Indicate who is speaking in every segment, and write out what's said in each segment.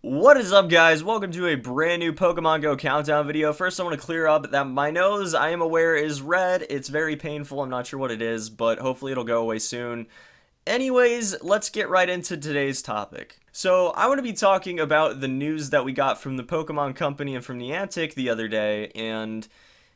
Speaker 1: What is up, guys? Welcome to a brand new Pokemon Go countdown video. First, I want to clear up that my nose, I am aware, is red. It's very painful. I'm not sure what it is, but hopefully it'll go away soon. Anyways, let's get right into today's topic. So, I want to be talking about the news that we got from the Pokemon Company and from Niantic the other day, and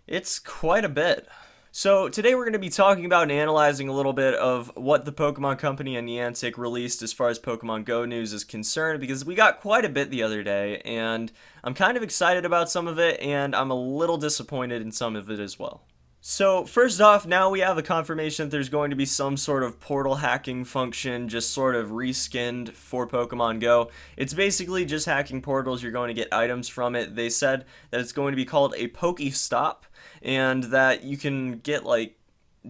Speaker 1: it's quite a bit. So today we're going to be talking about and analyzing a little bit of what the Pokemon Company and Niantic released as far as Pokemon Go news is concerned, because we got quite a bit the other day, and I'm kind of excited about some of it, and I'm a little disappointed in some of it as well. So first off, now we have a confirmation that there's going to be some sort of portal hacking function just sort of reskinned for Pokemon Go. It's basically just hacking portals. You're going to get items from it. They said that it's going to be called a Pokestop and that you can get like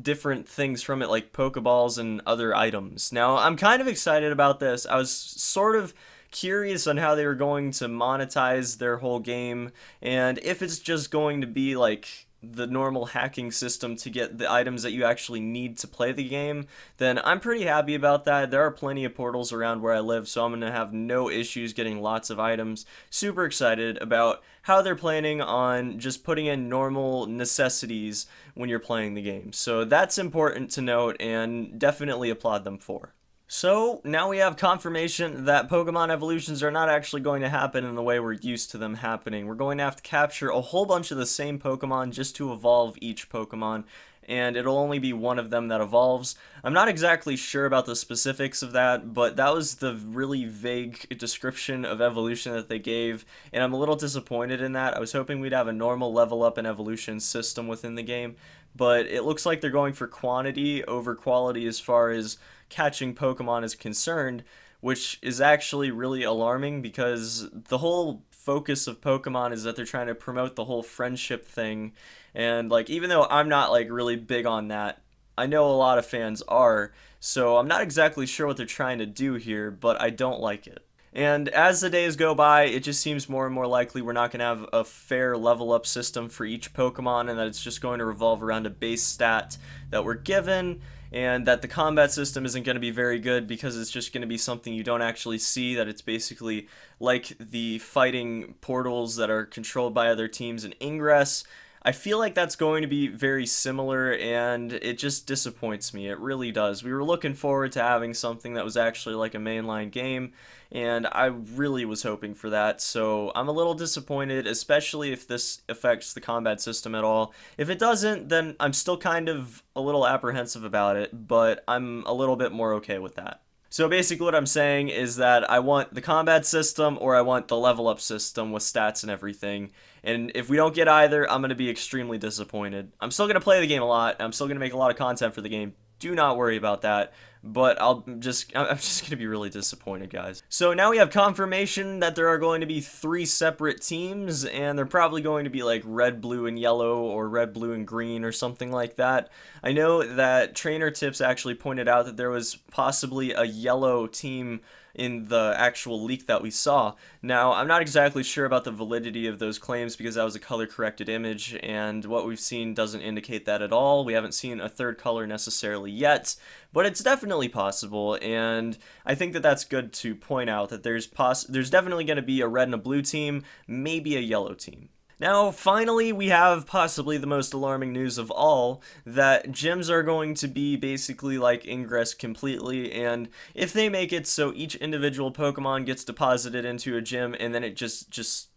Speaker 1: different things from it like Pokeballs and other items. Now, I'm kind of excited about this. I was sort of curious on how they were going to monetize their whole game and if it's just going to be like the normal hacking system to get the items that you actually need to play the game, then I'm pretty happy about that. There are plenty of portals around where I live, so I'm going to have no issues getting lots of items. Super excited about how they're planning on just putting in normal necessities when you're playing the game. So that's important to note and definitely applaud them for. So now we have confirmation that Pokemon evolutions are not actually going to happen in the way we're used to them happening. We're going to have to capture a whole bunch of the same Pokemon just to evolve each Pokemon, and it'll only be one of them that evolves. I'm not exactly sure about the specifics of that, but that was the really vague description of evolution that they gave, and I'm a little disappointed in that. I was hoping we'd have a normal level up and evolution system within the game, but it looks like they're going for quantity over quality as far as catching Pokemon is concerned, which is actually really alarming because the whole focus of Pokemon is that they're trying to promote the whole friendship thing. And like even though I'm not like really big on that, I know a lot of fans are, so I'm not exactly sure what they're trying to do here, but I don't like it. And as the days go by, it just seems more and more likely we're not going to have a fair level up system for each Pokemon, and that it's just going to revolve around a base stat that we're given, and that the combat system isn't going to be very good because it's just going to be something you don't actually see, that it's basically like the fighting portals that are controlled by other teams in Ingress. I feel like that's going to be very similar, and it just disappoints me. It really does. We were looking forward to having something that was actually like a mainline game, and I really was hoping for that, so I'm a little disappointed, especially if this affects the combat system at all. If it doesn't, then I'm still kind of a little apprehensive about it, but I'm a little bit more okay with that. So basically what I'm saying is that I want the combat system or I want the level up system with stats and everything. And if we don't get either, I'm going to be extremely disappointed. I'm still going to play the game a lot. I'm still going to make a lot of content for the game. Do not worry about that. But I'm just going to be really disappointed, guys. So now we have confirmation that there are going to be 3 separate teams, and they're probably going to be like red, blue, and yellow, or red, blue, and green, or something like that. I know that Trainer Tips actually pointed out that there was possibly a yellow team in the actual leak that we saw. Now, I'm not exactly sure about the validity of those claims because that was a color corrected image, and what we've seen doesn't indicate that at all. We haven't seen a third color necessarily yet, but it's definitely possible, and I think that that's good to point out that there's definitely going to be a red and a blue team, maybe a yellow team. Now, finally, we have possibly the most alarming news of all, that gyms are going to be basically like Ingress completely, and if they make it so each individual Pokemon gets deposited into a gym and then it just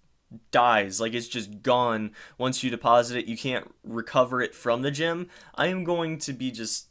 Speaker 1: dies, like it's just gone once you deposit it, you can't recover it from the gym, I am going to be just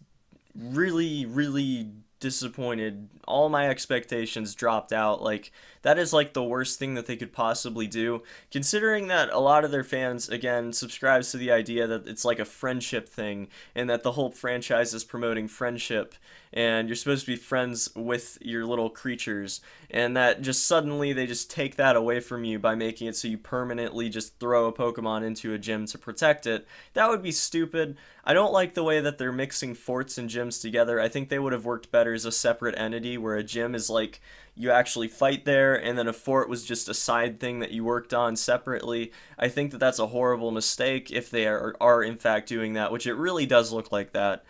Speaker 1: really, really disappointed. All my expectations dropped out. Like, that is like the worst thing that they could possibly do, considering that a lot of their fans, again, subscribes to the idea that it's like a friendship thing and that the whole franchise is promoting friendship and you're supposed to be friends with your little creatures, and that just suddenly they just take that away from you by making it so you permanently just throw a Pokemon into a gym to protect it. That would be stupid. I don't like the way that they're mixing forts and gyms together. I think they would have worked better as a separate entity where a gym is like you actually fight there and then a fort was just a side thing that you worked on separately. I think that that's a horrible mistake if they are in fact doing that, which it really does look like that.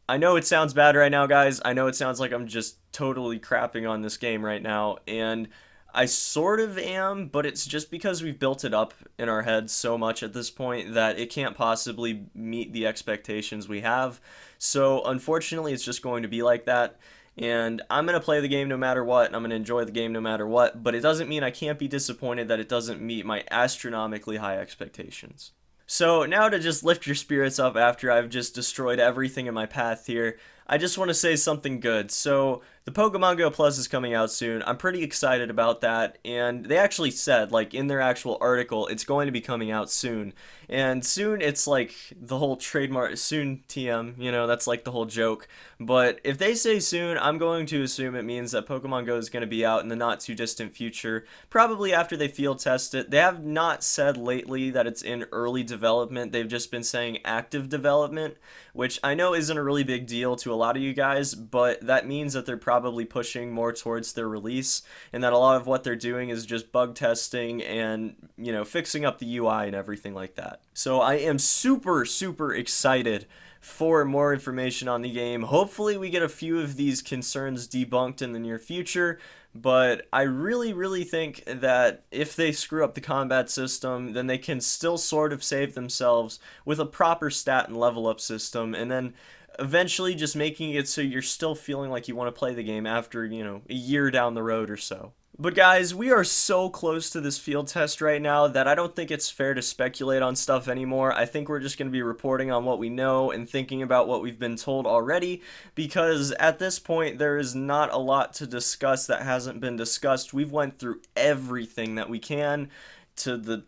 Speaker 1: I know it sounds bad right now, guys. I know it sounds like I'm just totally crapping on this game right now, and I sort of am, but it's just because we've built it up in our heads so much at this point that it can't possibly meet the expectations we have. So unfortunately, it's just going to be like that. And I'm going to play the game no matter what, and I'm going to enjoy the game no matter what, but it doesn't mean I can't be disappointed that it doesn't meet my astronomically high expectations. So now to just lift your spirits up after I've just destroyed everything in my path here, I just want to say something good. So the Pokemon Go Plus is coming out soon. I'm pretty excited about that, and they actually said, like in their actual article, it's going to be coming out soon. And soon, it's like the whole trademark, soon TM, you know, that's like the whole joke. But if they say soon, I'm going to assume it means that Pokemon Go is going to be out in the not too distant future, probably after they field test it. They have not said lately that it's in early development. They've just been saying active development, which I know isn't a really big deal to a lot of you guys, but that means that they're probably pushing more towards their release, and that a lot of what they're doing is just bug testing and, you know, fixing up the UI and everything like that. So I am super, super excited for more information on the game. Hopefully we get a few of these concerns debunked in the near future, but I really, really think that if they screw up the combat system, then they can still sort of save themselves with a proper stat and level up system, and then eventually just making it so you're still feeling like you want to play the game after, you know, a year down the road or so. But guys, we are so close to this field test right now that I don't think it's fair to speculate on stuff anymore. I think we're just going to be reporting on what we know and thinking about what we've been told already, because at this point there is not a lot to discuss that hasn't been discussed. We've went through everything that we can to the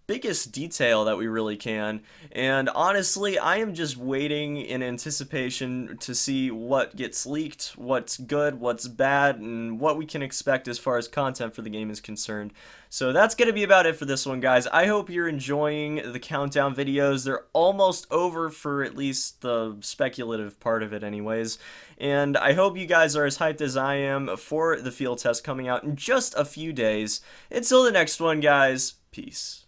Speaker 1: biggest detail that we really can, and honestly I am just waiting in anticipation to see what gets leaked, what's good, what's bad, and what we can expect as far as content for the game is concerned. So that's going to be about it for this one, guys. I hope you're enjoying the countdown videos. They're almost over for at least the speculative part of it anyways, and I hope you guys are as hyped as I am for the field test coming out in just a few days. Until the next one, guys, peace.